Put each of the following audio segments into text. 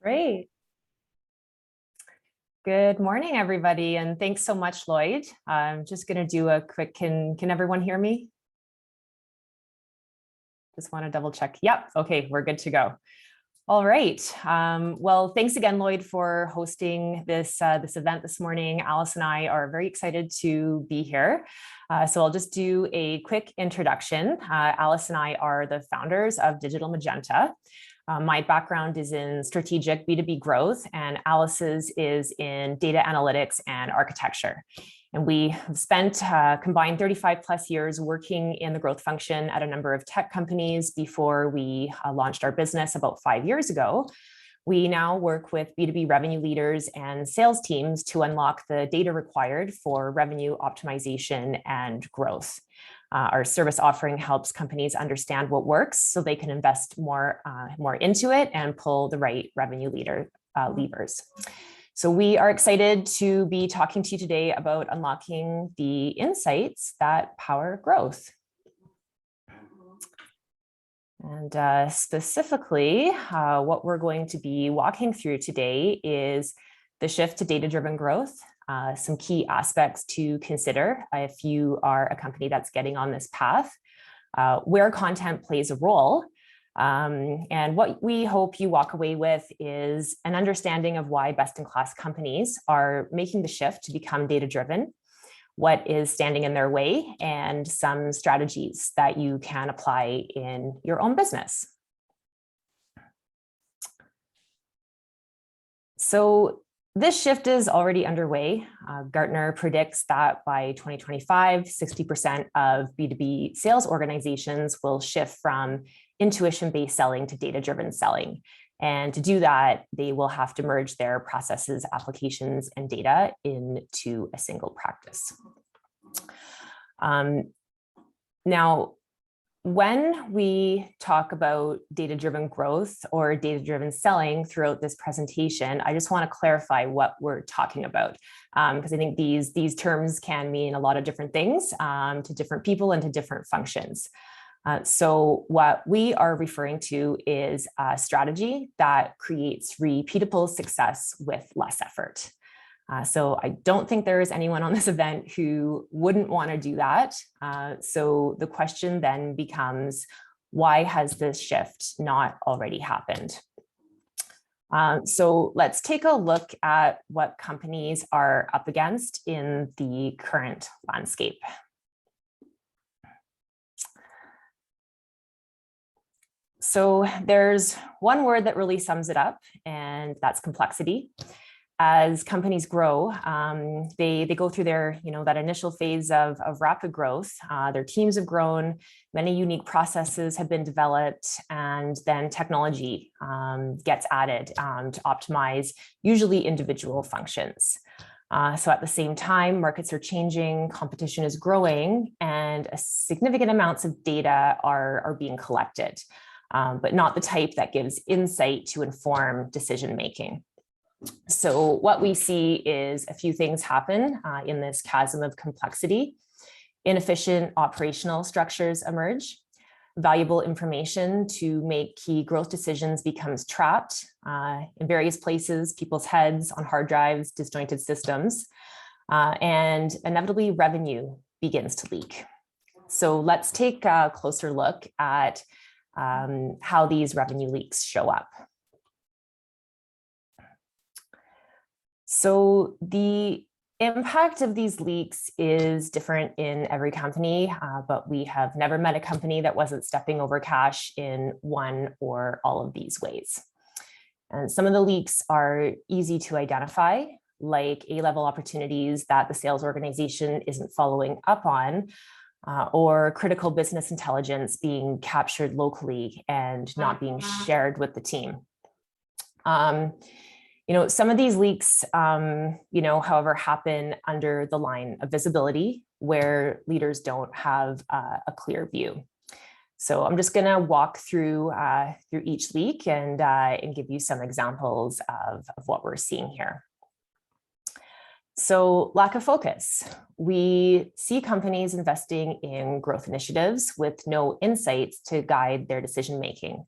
Great. Good morning, everybody, and thanks so much, Lloyd. I'm just going to do a quick, can everyone hear me? Just want to double check. Yep. Okay, we're good to go. All right. Well, thanks again, Lloyd, for hosting this event this morning. Alice and I are very excited to be here. So I'll just do a quick introduction. Alice and I are the founders of Digital Magenta. My background is in strategic B2B growth, and Alice's is in data analytics and architecture. And we have spent combined 35 plus years working in the growth function at a number of tech companies before we launched our business about 5 years ago. We now work with B2B revenue leaders and sales teams to unlock the data required for revenue optimization and growth. Our service offering helps companies understand what works so they can invest more into it and pull the right revenue levers. So we are excited to be talking to you today about unlocking the insights that power growth. And specifically, what we're going to be walking through today is the shift to data-driven growth, some key aspects to consider if you are a company that's getting on this path, where content plays a role, and what we hope you walk away with is an understanding of why best-in-class companies are making the shift to become data-driven, what is standing in their way, and some strategies that you can apply in your own business. So this shift is already underway. Gartner predicts that by 2025, 60% of B2B sales organizations will shift from intuition-based selling to data-driven selling. And to do that, they will have to merge their processes, applications, and data into a single practice. Now, when we talk about data-driven growth or data-driven selling throughout this presentation, I just want to clarify what we're talking about, because I think these terms can mean a lot of different things to different people and to different functions. So what we are referring to is a strategy that creates repeatable success with less effort. So I don't think there is anyone on this event who wouldn't want to do that. So the question then becomes, why has this shift not already happened? So let's take a look at what companies are up against in the current landscape. So there's one word that really sums it up, and that's complexity. As companies grow, they go through their, that initial phase of rapid growth. Their teams have grown, many unique processes have been developed, and then technology gets added to optimize usually individual functions. So at the same time, markets are changing, competition is growing, and significant amounts of data are being collected, but not the type that gives insight to inform decision-making. So what we see is a few things happen in this chasm of complexity. Inefficient operational structures emerge. Valuable information to make key growth decisions becomes trapped in various places, people's heads, on hard drives, disjointed systems, and inevitably revenue begins to leak. So let's take a closer look at how these revenue leaks show up. So the impact of these leaks is different in every company, but we have never met a company that wasn't stepping over cash in one or all of these ways. And some of the leaks are easy to identify, like A-level opportunities that the sales organization isn't following up on, or critical business intelligence being captured locally and not being shared with the team. Some of these leaks, however, happen under the line of visibility where leaders don't have a clear view. So I'm just going to walk through each leak and give you some examples of what we're seeing here. So lack of focus. We see companies investing in growth initiatives with no insights to guide their decision-making.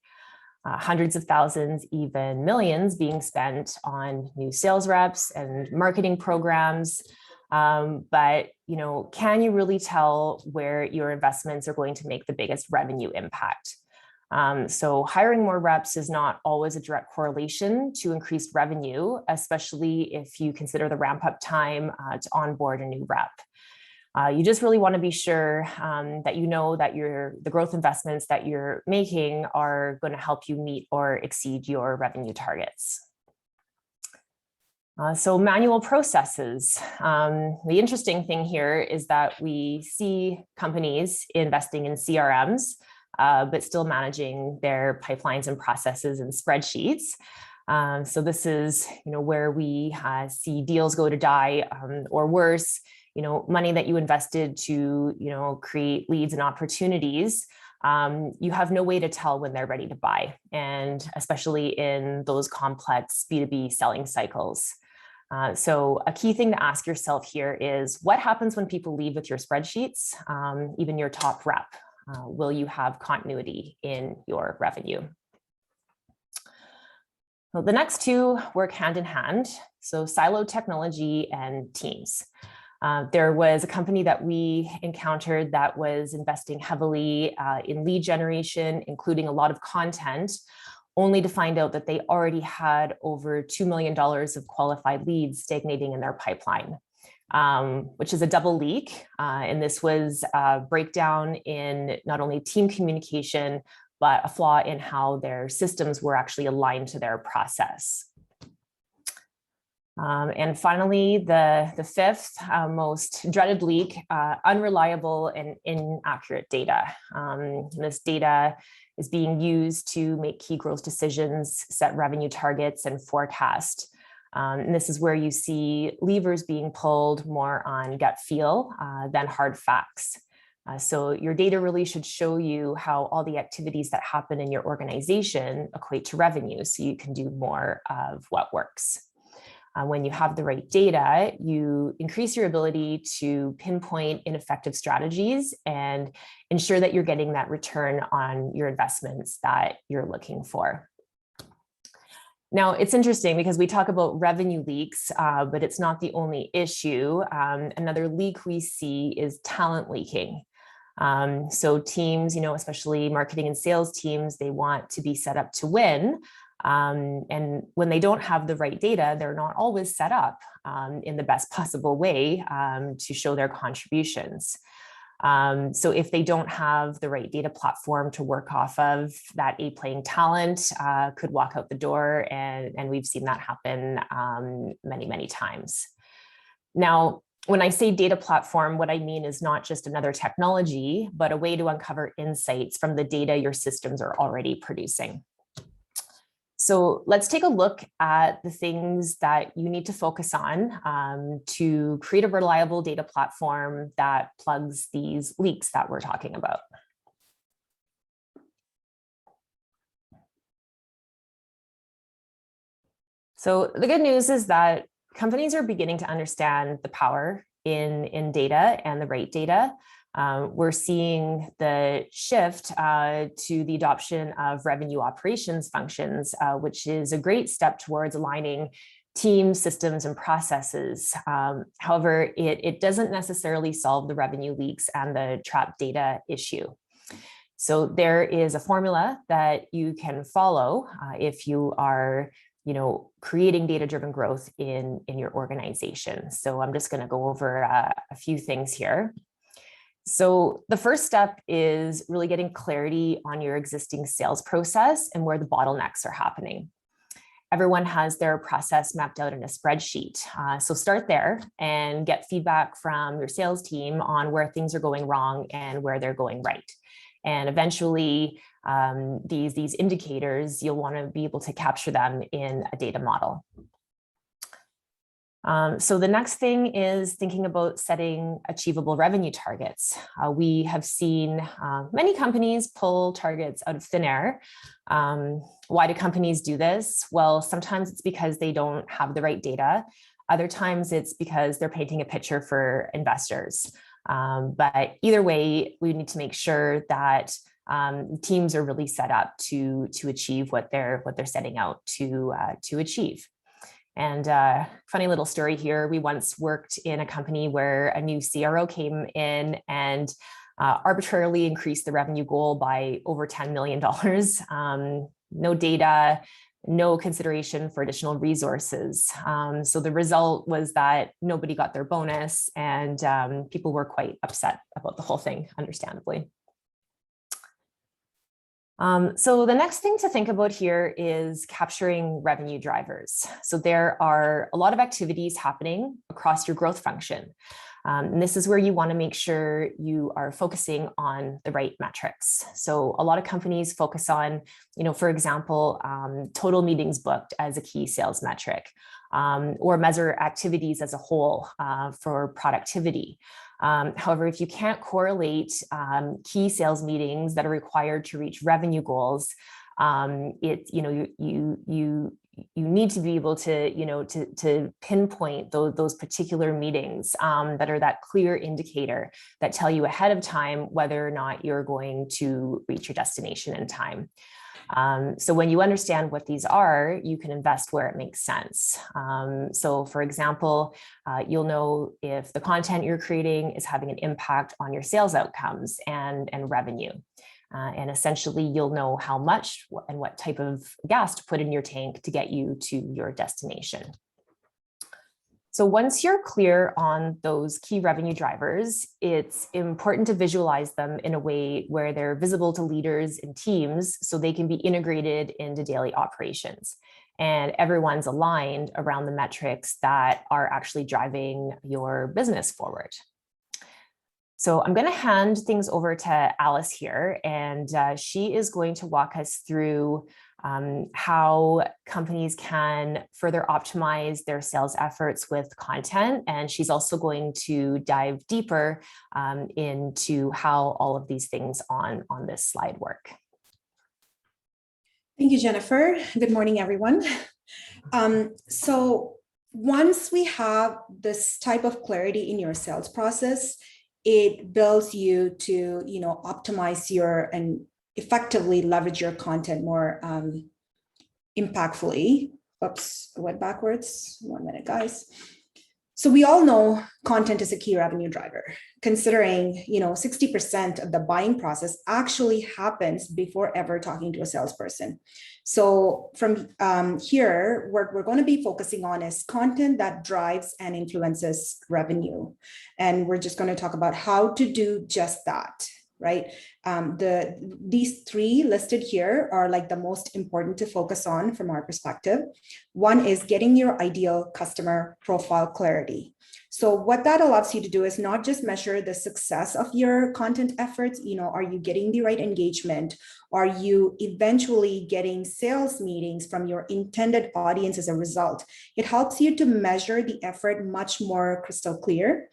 hundreds of thousands, even millions being spent on new sales reps and marketing programs. But can you really tell where your investments are going to make the biggest revenue impact? So hiring more reps is not always a direct correlation to increased revenue, especially if you consider the ramp up time to onboard a new rep. You just really want to be sure that that the growth investments that you're making are going to help you meet or exceed your revenue targets. So manual processes. The interesting thing here is that we see companies investing in CRMs, but still managing their pipelines and processes and spreadsheets. So this is where we see deals go to die, or worse, money that you invested to create leads and opportunities. You have no way to tell when they're ready to buy, and especially in those complex B2B selling cycles. So a key thing to ask yourself here is, what happens when people leave with your spreadsheets, even your top rep? Will you have continuity in your revenue? Well, the next two work hand in hand. So siloed technology and teams. There was a company that we encountered that was investing heavily in lead generation, including a lot of content, only to find out that they already had over $2 million of qualified leads stagnating in their pipeline, which is a double leak. And this was a breakdown in not only team communication, but a flaw in how their systems were actually aligned to their process. And finally, the fifth most dreaded leak, unreliable and inaccurate data. This data is being used to make key growth decisions, set revenue targets, and forecast. And this is where you see levers being pulled more on gut feel than hard facts. So your data really should show you how all the activities that happen in your organization equate to revenue, so you can do more of what works. When you have the right data, you increase your ability to pinpoint ineffective strategies and ensure that you're getting that return on your investments that you're looking for. Now, it's interesting because we talk about revenue leaks, but it's not the only issue. Another leak we see is talent leaking. So teams, especially marketing and sales teams, they want to be set up to win. And when they don't have the right data, they're not always set up in the best possible way to show their contributions. So if they don't have the right data platform to work off of, that A-playing talent could walk out the door, and we've seen that happen many, many times. Now, when I say data platform, what I mean is not just another technology, but a way to uncover insights from the data your systems are already producing. So let's take a look at the things that you need to focus on to create a reliable data platform that plugs these leaks that we're talking about. So the good news is that companies are beginning to understand the power in data and the right data. We're seeing the shift to the adoption of revenue operations functions, which is a great step towards aligning teams, systems, and processes. However, it doesn't necessarily solve the revenue leaks and the trapped data issue. So there is a formula that you can follow if you are creating data-driven growth in your organization. So I'm just going to go over a few things here. So the first step is really getting clarity on your existing sales process and where the bottlenecks are happening. Everyone has their process mapped out in a spreadsheet. So start there and get feedback from your sales team on where things are going wrong and where they're going right. And eventually, these indicators, you'll want to be able to capture them in a data model. So the next thing is thinking about setting achievable revenue targets. We have seen many companies pull targets out of thin air. Why do companies do this? Well, sometimes it's because they don't have the right data. Other times it's because they're painting a picture for investors. But either way, we need to make sure that teams are really set up to achieve what they're setting out to achieve. And funny little story here, we once worked in a company where a new CRO came in and arbitrarily increased the revenue goal by over $10 million. No data, no consideration for additional resources. So the result was that nobody got their bonus, and people were quite upset about the whole thing, understandably. So the next thing to think about here is capturing revenue drivers. So there are a lot of activities happening across your growth function. And this is where you want to make sure you are focusing on the right metrics. So a lot of companies focus on, for example, total meetings booked as a key sales metric, or measure activities as a whole for productivity. However, if you can't correlate key sales meetings that are required to reach revenue goals, you need to be able to to pinpoint those particular meetings that are that clear indicator that tell you ahead of time whether or not you're going to reach your destination in time. So when you understand what these are, you can invest where it makes sense. So for example, you'll know if the content you're creating is having an impact on your sales outcomes and revenue. And essentially, you'll know how much and what type of gas to put in your tank to get you to your destination. So once you're clear on those key revenue drivers, it's important to visualize them in a way where they're visible to leaders and teams so they can be integrated into daily operations. And everyone's aligned around the metrics that are actually driving your business forward. So I'm going to hand things over to Alice here, and she is going to walk us through how companies can further optimize their sales efforts with content. And she's also going to dive deeper into how all of these things on this slide work. Thank you, Jennifer. Good morning, everyone. So once we have this type of clarity in your sales process, it builds you to, optimize and effectively leverage your content more impactfully. Oops, I went backwards. 1 minute, guys. So we all know content is a key revenue driver, considering 60% of the buying process actually happens before ever talking to a salesperson. So from here, what we're going to be focusing on is content that drives and influences revenue. And we're just going to talk about how to do just that. Right? These three listed here are like the most important to focus on from our perspective. One is getting your ideal customer profile clarity. So what that allows you to do is not just measure the success of your content efforts, are you getting the right engagement? Are you eventually getting sales meetings from your intended audience as a result? It helps you to measure the effort much more crystal clear.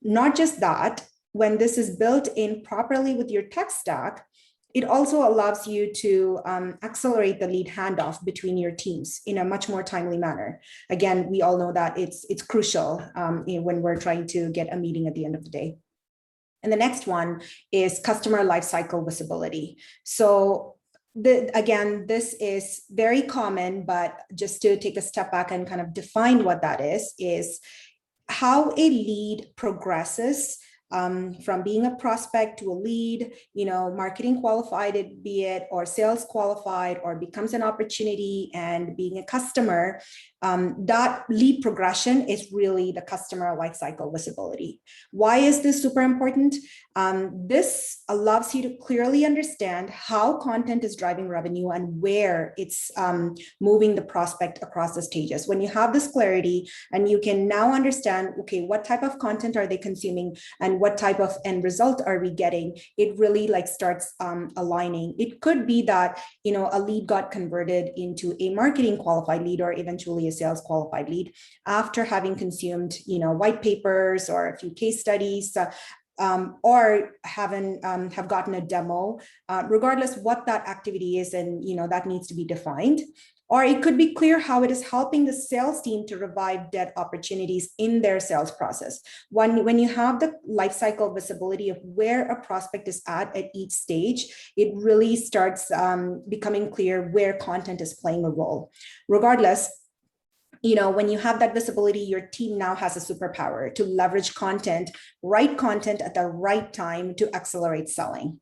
Not just that, when this is built in properly with your tech stack, it also allows you to accelerate the lead handoff between your teams in a much more timely manner. Again, we all know that it's crucial when we're trying to get a meeting at the end of the day. And the next one is customer lifecycle visibility. So again, this is very common, but just to take a step back and kind of define what that is how a lead progresses from being a prospect to a lead, marketing qualified, be it, or sales qualified, or becomes an opportunity and being a customer. That lead progression is really the customer lifecycle visibility. Why is this super important? This allows you to clearly understand how content is driving revenue and where it's moving the prospect across the stages. When you have this clarity and you can now understand, okay, what type of content are they consuming and what type of end result are we getting, it really starts aligning. It could be that, a lead got converted into a marketing qualified lead or eventually a sales qualified lead after having consumed, white papers or a few case studies, or have gotten a demo, regardless what that activity is, and that needs to be defined. Or it could be clear how it is helping the sales team to revive dead opportunities in their sales process. When you have the life cycle visibility of where a prospect is at each stage, it really starts becoming clear where content is playing a role. Regardless, when you have that visibility, your team now has a superpower to leverage right content at the right time to accelerate selling.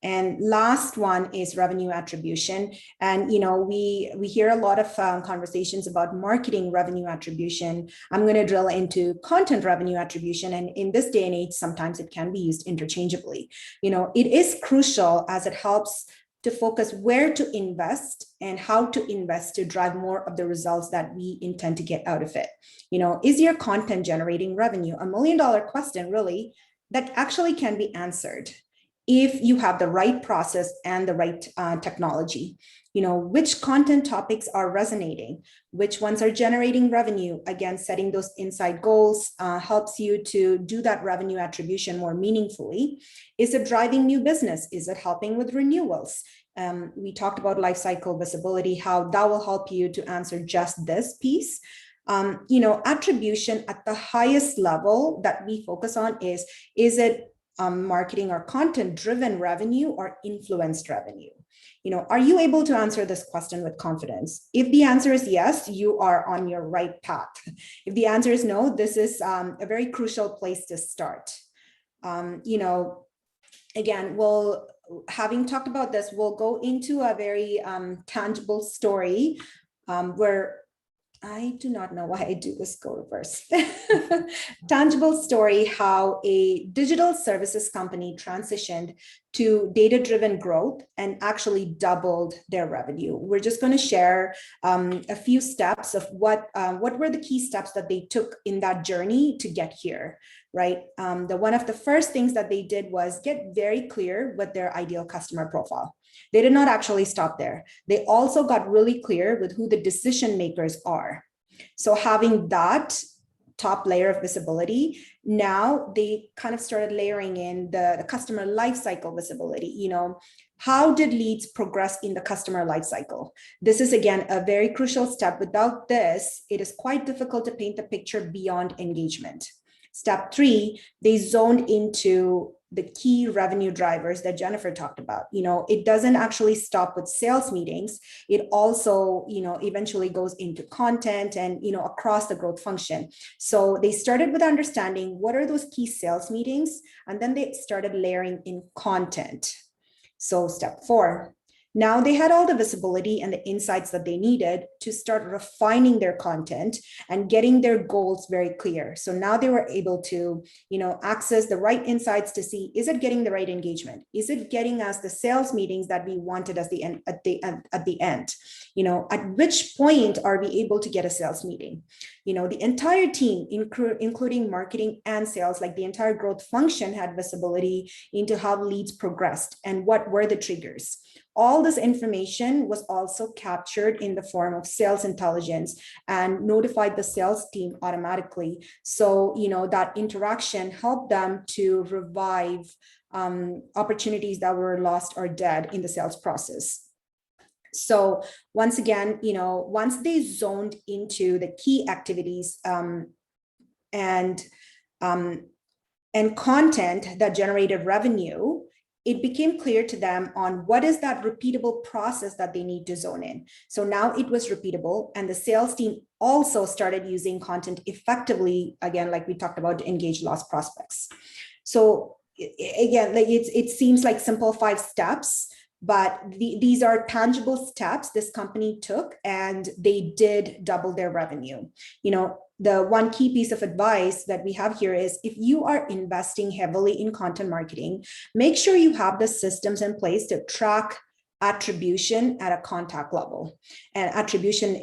And last one is revenue attribution. And, we hear a lot of conversations about marketing revenue attribution. I'm going to drill into content revenue attribution. And in this day and age, sometimes it can be used interchangeably. It is crucial as it helps to focus where to invest and how to invest to drive more of the results that we intend to get out of it. Is your content generating revenue? $1 million question, really, that actually can be answered if you have the right process and the right technology. Which content topics are resonating, which ones are generating revenue. Again, setting those inside goals helps you to do that revenue attribution more meaningfully. Is it driving new business? Is it helping with renewals? We talked about lifecycle visibility, how that will help you to answer just this piece. Attribution at the highest level that we focus on is it marketing or content driven revenue or influenced revenue? Are you able to answer this question with confidence? If the answer is yes, you are on your right path. If the answer is no, this is a very crucial place to start. Again, having talked about this, we'll go into a very tangible story where I do not know why I do this go reverse. Tangible story, how a digital services company transitioned to data-driven growth and actually doubled their revenue. We're just going to share a few steps of what were the key steps that they took in that journey to get here, right? One of the first things that they did was get very clear with their ideal customer profile. They did not actually stop there. They also got really clear with who the decision makers are. So having that top layer of visibility, now they kind of started layering in the customer lifecycle visibility. How did leads progress in the customer lifecycle? This is, again, a very crucial step. Without this, it is quite difficult to paint the picture beyond engagement. Step 3, they zoned into the key revenue drivers that Jennifer talked about. It doesn't actually stop with sales meetings. It also, eventually goes into content and, across the growth function. So they started with understanding what are those key sales meetings, and then they started layering in content. So step 4, now they had all the visibility and the insights that they needed to start refining their content and getting their goals very clear. So now they were able to, access the right insights to see, is it getting the right engagement? Is it getting us the sales meetings that we wanted at the end? At which point are we able to get a sales meeting? The entire team, including marketing and sales, like the entire growth function, had visibility into how leads progressed and what were the triggers. All this information was also captured in the form of sales intelligence and notified the sales team automatically. So, that interaction helped them to revive opportunities that were lost or dead in the sales process. So once again, once they zoned into the key activities and content that generated revenue, it became clear to them on what is that repeatable process that they need to zone in. So now it was repeatable, and the sales team also started using content effectively, again, like we talked about, to engage lost prospects. So again, it seems like simple 5 steps, but these are tangible steps this company took, and they did double their revenue. The one key piece of advice that we have here is, if you are investing heavily in content marketing, make sure you have the systems in place to track attribution at a contact level. And attribution,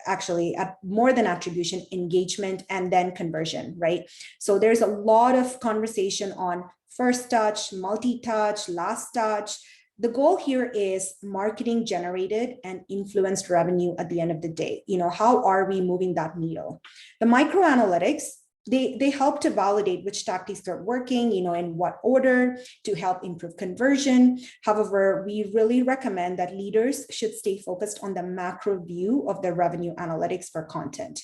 actually at more than attribution, engagement, and then conversion, right? So there's a lot of conversation on first touch, multi-touch, last touch. The goal here is marketing generated and influenced revenue at the end of the day. How are we moving that needle? The micro analytics they help to validate which tactics are working, in what order to help improve conversion. However, we really recommend that leaders should stay focused on the macro view of the revenue analytics for content.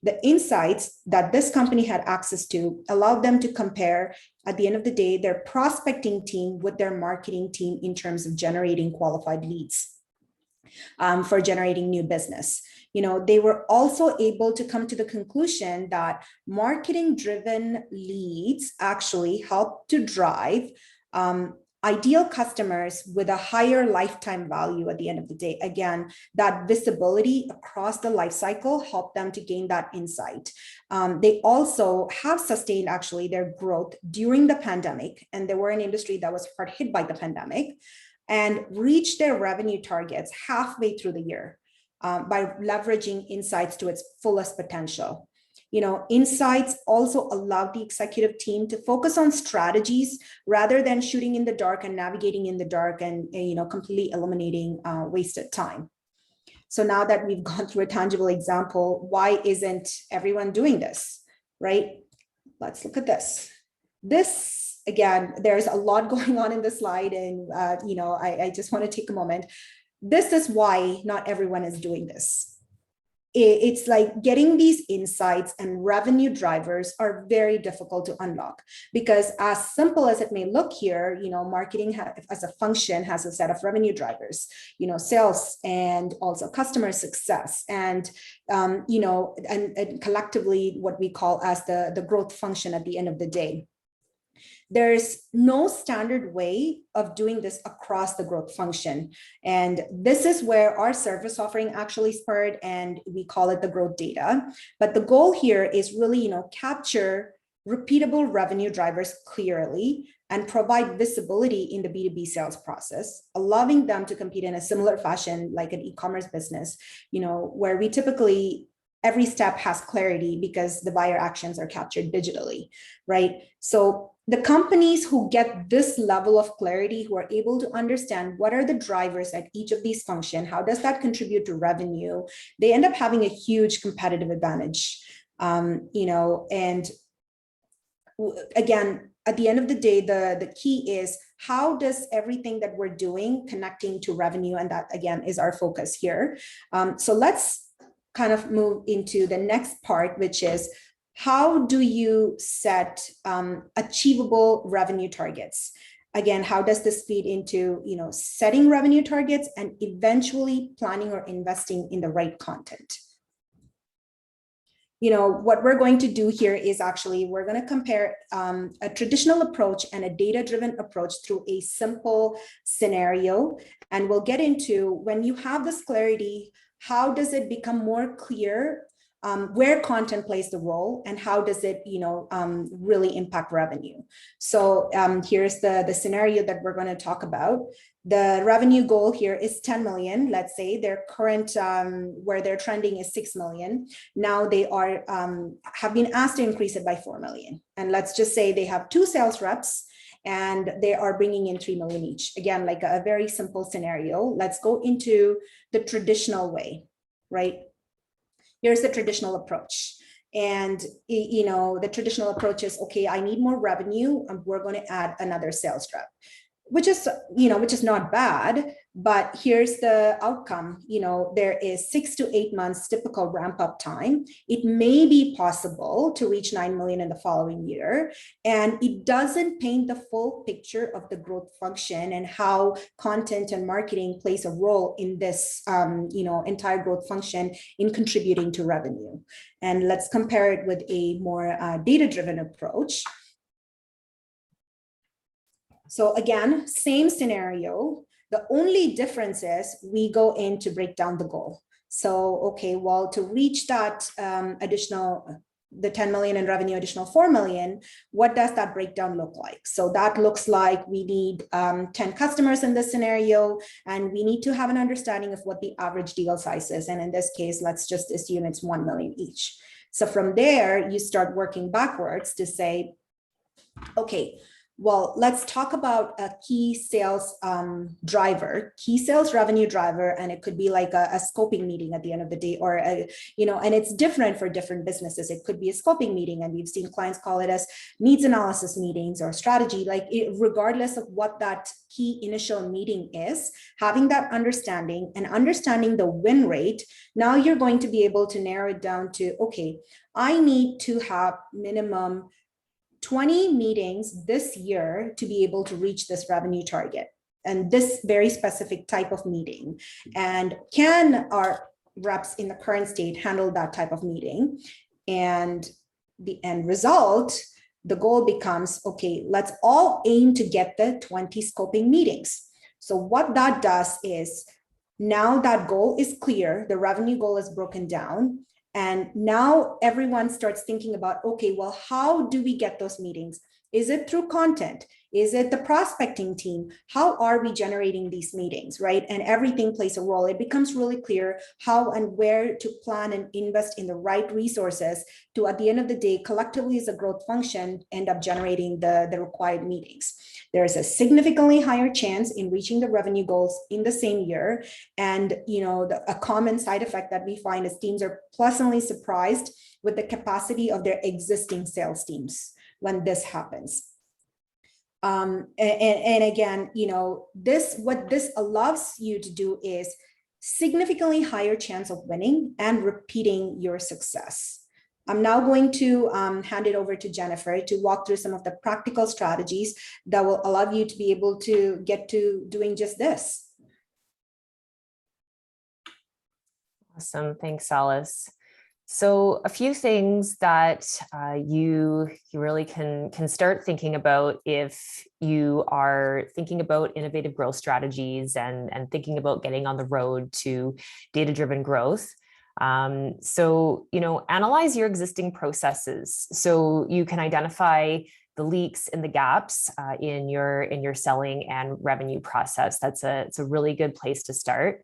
The insights that this company had access to allowed them to compare, at the end of the day, their prospecting team with their marketing team in terms of generating qualified leads for generating new business. They were also able to come to the conclusion that marketing-driven leads actually help to drive ideal customers with a higher lifetime value at the end of the day. Again, that visibility across the life cycle helped them to gain that insight. They also have sustained actually their growth during the pandemic, and they were an industry that was hard hit by the pandemic, and reached their revenue targets halfway through the year by leveraging insights to its fullest potential. Insights also allowed the executive team to focus on strategies rather than shooting in the dark and navigating in the dark and completely eliminating wasted time. So now that we've gone through a tangible example, why isn't everyone doing this, right? Let's look at this. This, again, there's a lot going on in the slide, and I just want to take a moment. This is why not everyone is doing this. It's like getting these insights and revenue drivers are very difficult to unlock, because as simple as it may look here, marketing as a function has a set of revenue drivers, sales and also customer success, and and collectively what we call as the growth function at the end of the day. There's no standard way of doing this across the growth function. And this is where our service offering actually spurred, and we call it the growth data. But the goal here is really, capture repeatable revenue drivers clearly and provide visibility in the B2B sales process, allowing them to compete in a similar fashion like an e-commerce business, where we typically every step has clarity because the buyer actions are captured digitally, right? So the companies who get this level of clarity, who are able to understand what are the drivers at each of these functions, how does that contribute to revenue, they end up having a huge competitive advantage. And again, at the end of the day, the key is how does everything that we're doing connecting to revenue, and that again is our focus here. So let's kind of move into the next part, which is how do you set achievable revenue targets? Again, how does this feed into setting revenue targets and eventually planning or investing in the right content? What we're going to do here is actually we're going to compare a traditional approach and a data-driven approach through a simple scenario. And we'll get into, when you have this clarity, how does it become more clear where content plays the role, and how does it really impact revenue? So here's the scenario that we're going to talk about. The revenue goal here is 10 million. Let's say their current where they're trending is 6 million. Now they are have been asked to increase it by 4 million, and let's just say they have 2 sales reps and they are bringing in 3 million each. Again, like a very simple scenario. Let's go into the traditional way, right? Here's the traditional approach. And, the traditional approach is, okay, I need more revenue, and we're going to add another sales rep, which is not bad, but here's the outcome. There is 6 to 8 months typical ramp up time. It may be possible to reach 9 million in the following year, and it doesn't paint the full picture of the growth function and how content and marketing plays a role in this, entire growth function in contributing to revenue. And let's compare it with a more data-driven approach. So again, same scenario. The only difference is we go in to break down the goal. So, okay, well, to reach that the 10 million in revenue, additional 4 million, what does that breakdown look like? So that looks like we need 10 customers in this scenario, and we need to have an understanding of what the average deal size is. And in this case, let's just assume it's 1 million each. So from there, you start working backwards to say, okay, Well, let's talk about a key sales driver, key sales revenue driver, and it could be like a scoping meeting at the end of the day, or and it's different for different businesses. It could be a scoping meeting, and we've seen clients call it as needs analysis meetings or strategy. Regardless of what that key initial meeting is, having that understanding and understanding the win rate, now you're going to be able to narrow it down to, okay, I need to have minimum 20 meetings this year to be able to reach this revenue target and this very specific type of meeting. And can our reps in the current state handle that type of meeting? And the end result, the goal becomes, okay, let's all aim to get the 20 scoping meetings. So what that does is, now that goal is clear, the revenue goal is broken down. And now everyone starts thinking about, okay, well, how do we get those meetings? Is it through content? Is it the prospecting team? How are we generating these meetings, right? And everything plays a role. It becomes really clear how and where to plan and invest in the right resources to, at the end of the day, collectively as a growth function, end up generating the required meetings. There's a significantly higher chance in reaching the revenue goals in the same year. And, a common side effect that we find is teams are pleasantly surprised with the capacity of their existing sales teams when this happens. And again, what this allows you to do is significantly higher chance of winning and repeating your success. I'm now going to hand it over to Jennifer to walk through some of the practical strategies that will allow you to be able to get to doing just this. Awesome. Thanks, Alice. So a few things that you really can start thinking about if you are thinking about innovative growth strategies and thinking about getting on the road to data-driven growth. So, analyze your existing processes so you can identify the leaks and the gaps in your selling and revenue process. It's a really good place to start.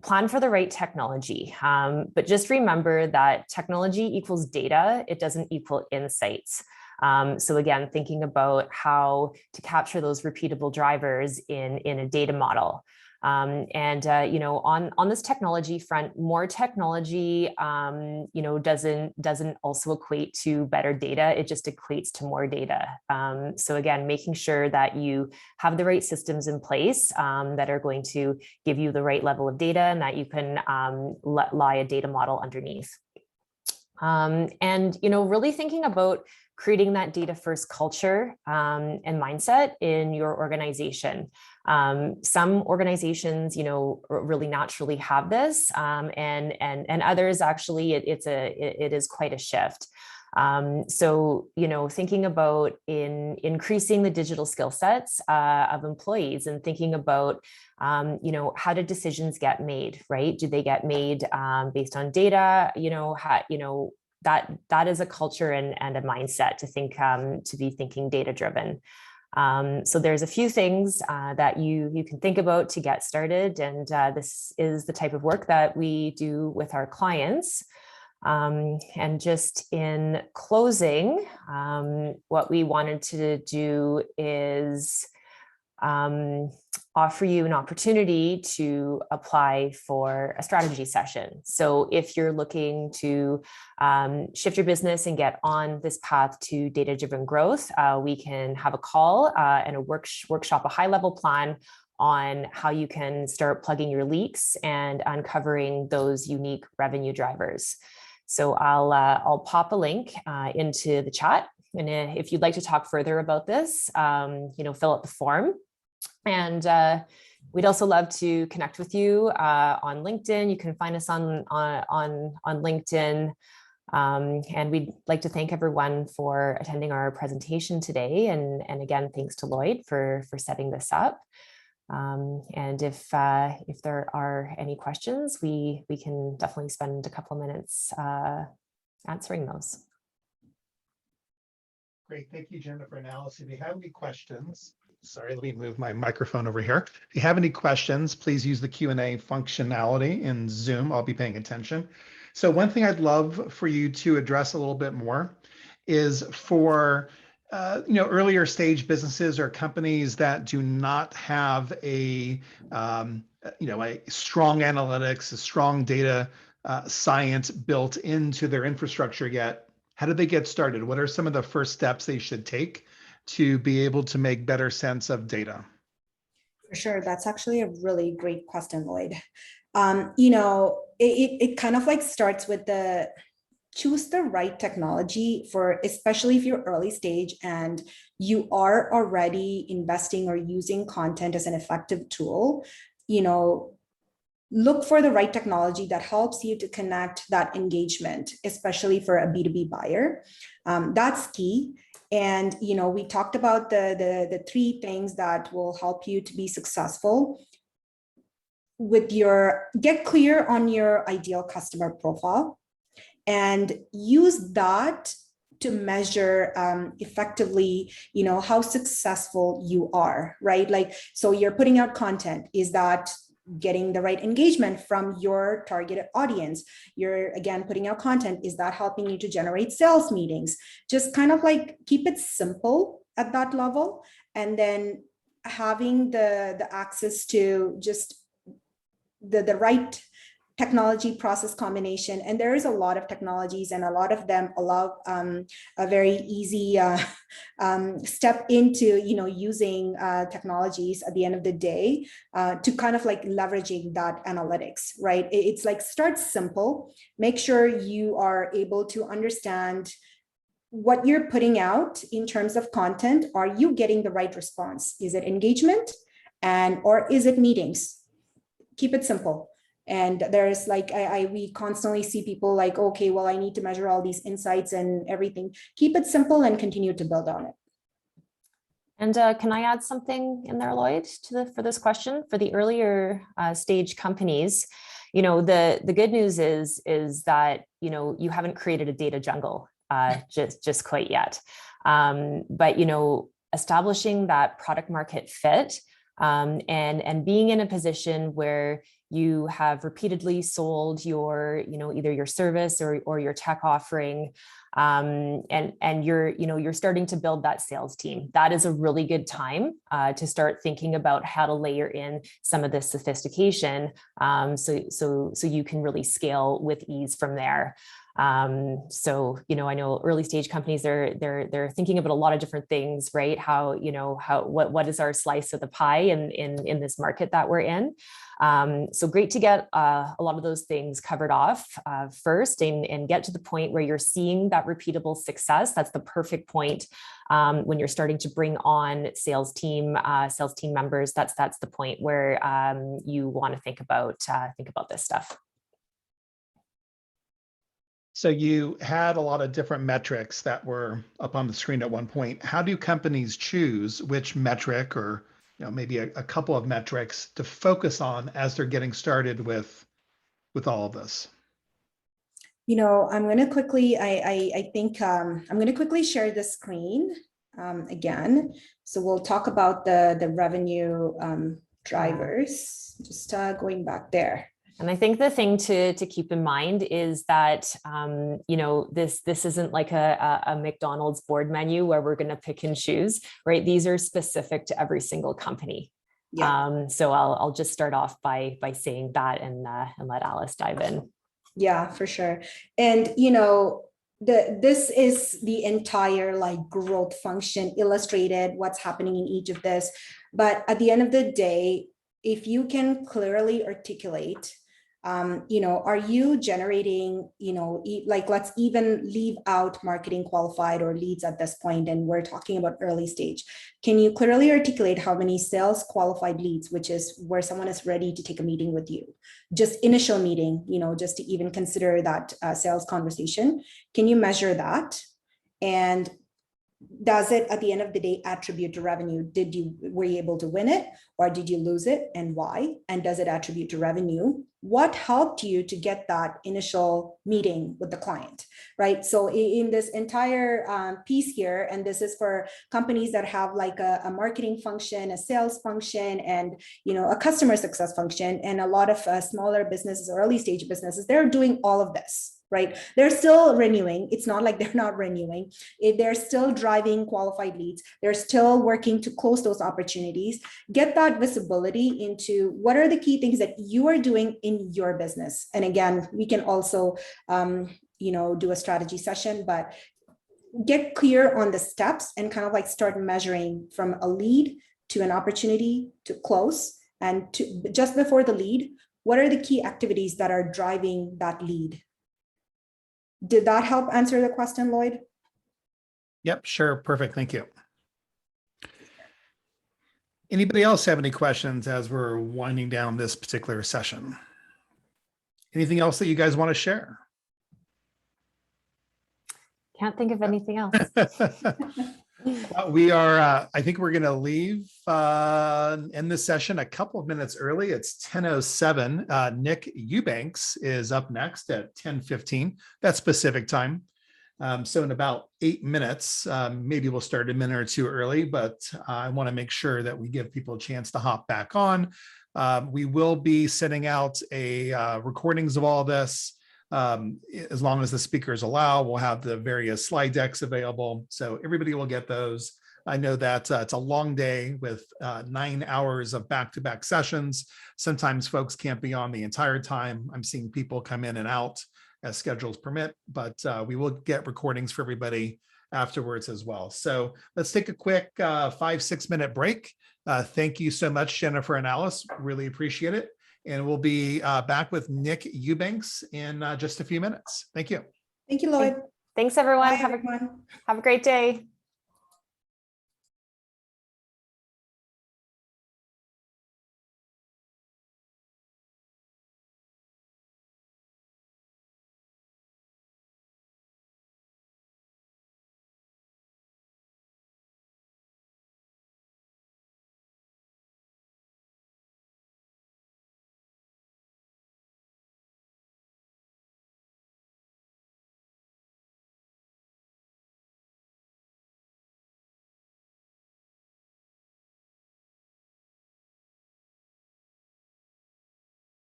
Plan for the right technology, but just remember that technology equals data. It doesn't equal insights. So again, thinking about how to capture those repeatable drivers in a data model. On this technology front, more technology, doesn't also equate to better data. It just equates to more data. So again, making sure that you have the right systems in place that are going to give you the right level of data and that you can lie a data model underneath. Really thinking about creating that data first culture and mindset in your organization. Some organizations, really naturally have this, and others actually it is quite a shift. So, thinking about increasing the digital skill sets of employees and thinking about, how do decisions get made, right? Do they get made based on data? That is a culture and a mindset to be thinking data driven. So there's a few things that you can think about to get started. And this is the type of work that we do with our clients. And just in closing, what we wanted to do is offer you an opportunity to apply for a strategy session. So if you're looking to shift your business and get on this path to data-driven growth, we can have a call and a workshop, a high-level plan on how you can start plugging your leaks and uncovering those unique revenue drivers. So I'll pop a link into the chat. And if you'd like to talk further about this, fill out the form. And we'd also love to connect with you on LinkedIn. You can find us on LinkedIn. And we'd like to thank everyone for attending our presentation today. And again, thanks to Lloyd for setting this up. And if there are any questions, we can definitely spend a couple of minutes answering those. Great, thank you, Jennifer and Alice. If you have any questions, sorry, let me move my microphone over here. If you have any questions, please use the Q&A functionality in Zoom. I'll be paying attention. So one thing I'd love for you to address a little bit more is for earlier stage businesses or companies that do not have a strong analytics, a strong data science built into their infrastructure yet? How do they get started? What are some of the first steps they should take to be able to make better sense of data? For sure, that's actually a really great question, Lloyd. It kind of like starts with the choose the right technology for, especially if you're early stage and you are already investing or using content as an effective tool. Look for the right technology that helps you to connect that engagement, especially for a B2B buyer. That's key. And we talked about the three things that will help you to be successful with get clear on your ideal customer profile and use that to measure effectively, how successful you are, right? Like, so you're putting out content. Is that getting the right engagement from your targeted audience? You're again putting out content. Is that helping you to generate sales meetings? Just kind of like keep it simple at that level. And then having the access to just the right technology process combination. And there is a lot of technologies and a lot of them allow a very easy step into using technologies at the end of the day to kind of like leveraging that analytics, right? It's like start simple, make sure you are able to understand what you're putting out in terms of content. Are you getting the right response? Is it engagement or is it meetings? Keep it simple. And there's like, we constantly see people like, okay, well, I need to measure all these insights and everything. Keep it simple and continue to build on it. And can I add something in there, Lloyd, for this question? For the earlier stage companies, the good news is that you haven't created a data jungle just quite yet. But establishing that product market fit and being in a position where you have repeatedly sold your, either your service or your tech offering, and you're starting to build that sales team. That is a really good time to start thinking about how to layer in some of this sophistication, so you can really scale with ease from there. So, I know early stage companies, they're thinking about a lot of different things, right? What is our slice of the pie in this market that we're in? So great to get a lot of those things covered off first and get to the point where you're seeing that repeatable success. That's the perfect point when you're starting to bring on sales team members. That's the point where you want to think about this stuff. So you had a lot of different metrics that were up on the screen at one point. How do companies choose which metric or maybe a couple of metrics to focus on as they're getting started with all of this? I'm going to quickly, I think I'm going to quickly share the screen again. So we'll talk about the revenue drivers, just going back there. And I think the thing to keep in mind is that, this isn't like a McDonald's board menu where we're going to pick and choose, right? These are specific to every single company. Yeah. So I'll just start off by saying that and let Alice dive in. Yeah, for sure. And, this is the entire like growth function illustrated, what's happening in each of this. But at the end of the day, if you can clearly articulate, are you generating, like let's even leave out marketing qualified or leads at this point, and we're talking about early stage. Can you clearly articulate how many sales qualified leads, which is where someone is ready to take a meeting with you, just initial meeting, just to even consider that sales conversation? Can you measure that? And does it at the end of the day attribute to revenue? Were you able to win it, or did you lose it, and why? And does it attribute to revenue? What helped you to get that initial meeting with the client, right? So in this entire piece here, and this is for companies that have like a marketing function, a sales function, and a customer success function, and a lot of smaller businesses or early stage businesses, they're doing all of this. right? They're still renewing. It's not like they're not renewing. They're still driving qualified leads. They're still working to close those opportunities. Get that visibility into what are the key things that you are doing in your business. And again, we can also, do a strategy session, but get clear on the steps and kind of like start measuring from a lead to an opportunity to close, and to just before the lead, what are the key activities that are driving that lead? Did that help answer the question, Lloyd? Yep, sure. Perfect. Thank you. Anybody else have any questions as we're winding down this particular session? Anything else that you guys want to share? Can't think of anything else. We are, I think we're going to leave in this session a couple of minutes early. It's 10:07. Nick Eubanks is up next at 10:15. That's Pacific time. So in about 8 minutes, maybe we'll start a minute or two early, but I want to make sure that we give people a chance to hop back on. We will be sending out recordings of all this. As long as the speakers allow, we'll have the various slide decks available. So everybody will get those. I know that it's a long day with 9 hours of back-to-back sessions. Sometimes folks can't be on the entire time. I'm seeing people come in and out as schedules permit, but we will get recordings for everybody afterwards as well. So let's take a quick 5-6 minute break. Thank you so much, Jennifer and Alice. Really appreciate it. And we'll be back with Nick Eubanks in just a few minutes. Thank you. Thank you, Lloyd. Thanks, everyone. Bye, Have everyone. a great day.